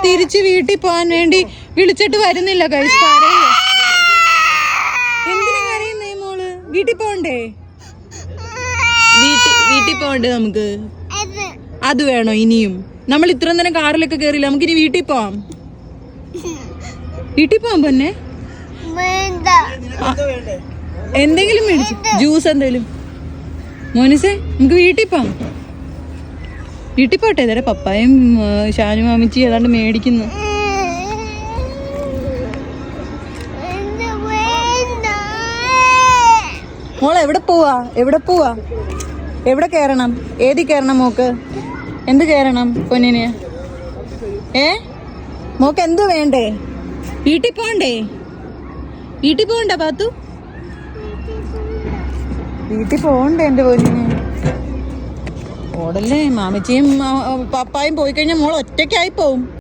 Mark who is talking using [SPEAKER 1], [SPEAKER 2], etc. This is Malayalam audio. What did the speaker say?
[SPEAKER 1] തിരിച്ച് വീട്ടിൽ പോകാൻ വേണ്ടി വിളിച്ചിട്ട് വരുന്നില്ല. എന്തിനാ കരയുന്നേ മോള്? വീട്ടിൽ പോണ്ടേ? വീട്ടിൽ പോണ്ടേ നമുക്ക്? അത് വേണോ ഇനിയും? നമ്മൾ ഇത്രയും നേരം കാറിലൊക്കെ കേറില്ല, നമുക്കിനി വീട്ടിൽ പോവാം. വീട്ടിൽ പോവാൻ പൊന്നെ. എന്തെങ്കിലും മേടിച്ചു, ജ്യൂസ് എന്തെങ്കിലും. മോനിസേ നമുക്ക് വീട്ടിൽ പോവാം. വീട്ടിൽ പോട്ടെ. ഇതേ പപ്പായും ഷാനു മാമിച്ചി ഏതാണ്ട് മേടിക്കുന്നു. മോളെ എവിടെ പോവാ? എവിടെ കയറണം? ഏതി കയറണം മോക്ക്? എന്ത് കയറണം പൊന്നിന്? മോക്ക് എന്ത് വേണ്ടേ? വീട്ടിൽ പോണ്ടേ? വീട്ടിൽ പോണ്ട പാത്തു? വീട്ടിൽ പോണ്ടേ എന്റെ പൊന്നിന്? ഓടല്ലേ. മാമിച്ചിയും പപ്പായും പോയി കഴിഞ്ഞാൽ മോൾ ഒറ്റയ്ക്കായി പോവും.